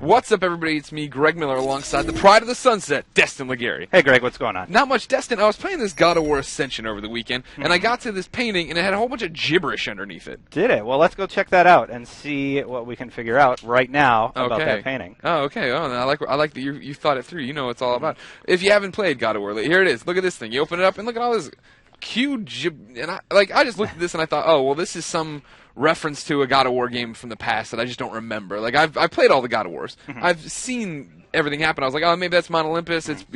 What's up, everybody? It's me, Greg Miller, alongside the Pride of the Sunset, Destin Legary. Hey, Greg, what's going on? Not much, Destin. I was playing this God of War Ascension over the weekend, and I got to this painting, and it had a whole bunch of gibberish underneath it. Did it? Well, let's go check that out and see what we can figure out right now about that painting. Oh, okay. Oh, I like that you thought it through. You know what it's all about. If you haven't played God of War, here it is. Look at this thing. You open it up, and look at all this huge. And I just looked at this, and I thought, oh, well, this is some reference to a God of War game from the past that I just don't remember. Like I've played all the God of Wars. I've seen everything happen. I was like, oh, maybe that's Mount Olympus. It's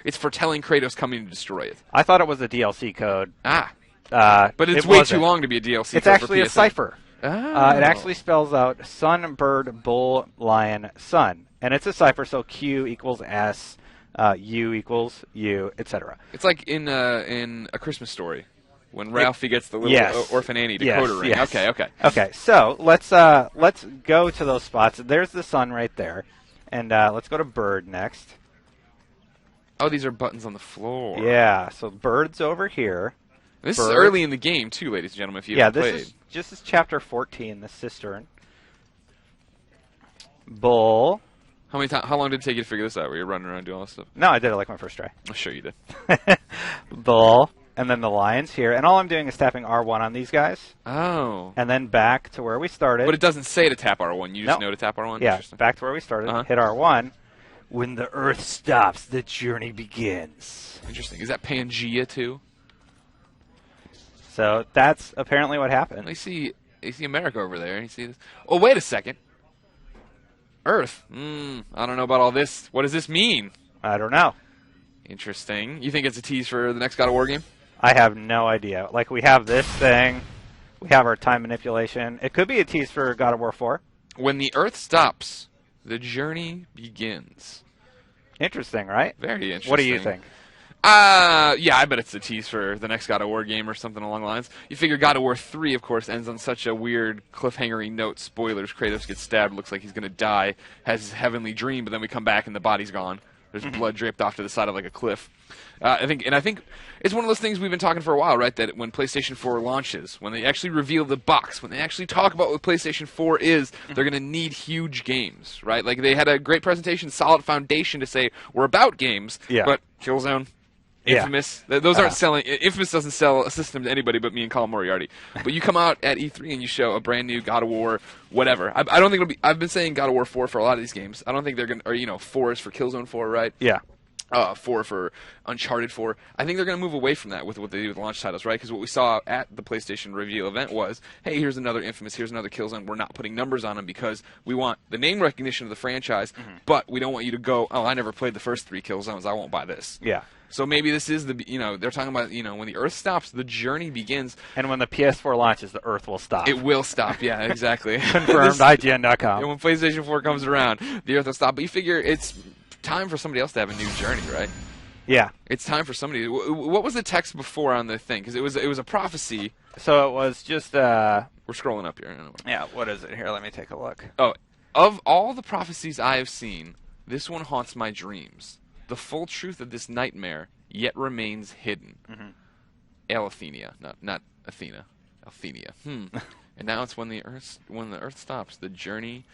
it's foretelling Kratos coming to destroy it. I thought it was a DLC code. But it's way too long to be a DLC. It's actually a cipher. Oh. It actually spells out sun, bird, bull, lion, sun, and it's a cipher. So Q equals S, U equals U, etc. It's like in A Christmas Story. When Ralphie gets the little Orphan Annie decoder ring. Yes. Okay. Okay, so let's go to those spots. There's the sun right there. And let's go to bird next. Oh, these are buttons on the floor. Yeah, so bird's over here. This is early in the game, too, ladies and gentlemen, if you haven't played. This is chapter 14, the cistern. Bull. How long did it take you to figure this out? Were you running around doing all this stuff? No, I did it like my first try. I'm sure you did. Bull. And then the lion's here. And all I'm doing is tapping R1 on these guys. Oh. And then back to where we started. But it doesn't say to tap R1. You just know to tap R1? Yeah, back to where we started. Hit R1. When the Earth stops, the journey begins. Interesting. Is that Pangea, too? So that's apparently what happened. You see America over there. You see this? Oh, wait a second. Earth. I don't know about all this. What does this mean? I don't know. Interesting. You think it's a tease for the next God of War game? I have no idea. Like, we have this thing. We have our time manipulation. It could be a tease for God of War 4. When the Earth stops, the journey begins. Interesting, right? Very interesting. What do you think? Yeah, I bet it's a tease for the next God of War game or something along the lines. You figure God of War 3, of course, ends on such a weird cliffhanger-y note. Spoilers, Kratos gets stabbed, looks like he's going to die, has his heavenly dream, but then we come back and the body's gone. There's blood draped off to the side of like a cliff. I think it's one of those things we've been talking for a while, right? That when PlayStation 4 launches, when they actually reveal the box, when they actually talk about what PlayStation 4 is, they're going to need huge games, right? Like they had a great presentation, solid foundation to say we're about games, but Killzone, Infamous, those aren't selling. Infamous doesn't sell a system to anybody but me and Colin Moriarty. But you come out at E3 and you show a brand new God of War, whatever. I don't think it'll be. I've been saying God of War 4 for a lot of these games. I don't think they're gonna. Or 4 is for Killzone 4, right? Yeah. 4 for Uncharted 4. I think they're going to move away from that with what they do with launch titles, right? Because what we saw at the PlayStation reveal event was, hey, here's another Infamous, here's another Killzone. We're not putting numbers on them because we want the name recognition of the franchise, but we don't want you to go, oh, I never played the first 3 Killzones, I won't buy this. Yeah. So maybe this is they're talking about, when the Earth stops, the journey begins. And when the PS4 launches, the Earth will stop. It will stop, yeah, exactly. Confirmed, IGN.com. And when PlayStation 4 comes around, the Earth will stop. But you figure it's time for somebody else to have a new journey, right? Yeah. It's time for somebody. What was the text before on the thing? Because it was a prophecy. So it was just... We're scrolling up here. Yeah, what is it? Here, let me take a look. Oh, of all the prophecies I have seen, this one haunts my dreams. The full truth of this nightmare yet remains hidden. Alethenia, not Athena. Alethenia. And now it's when the Earth stops, the journey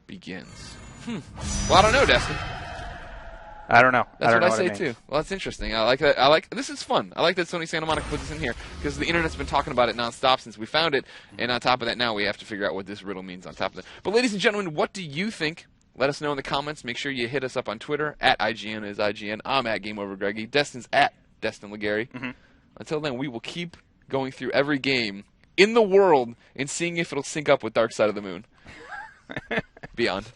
begins. Well, I don't know, Destin. I don't know. That's what I say too. Well, that's interesting. I like that. This is fun. I like that Sony Santa Monica put this in here because the internet's been talking about it nonstop since we found it. And on top of that, now we have to figure out what this riddle means on top of that. But ladies and gentlemen, what do you think? Let us know in the comments. Make sure you hit us up on Twitter at IGN is IGN. I'm at GameOverGreggy. Destin's at Destin Legary. Until then, we will keep going through every game in the world and seeing if it'll sync up with Dark Side of the Moon. Beyond.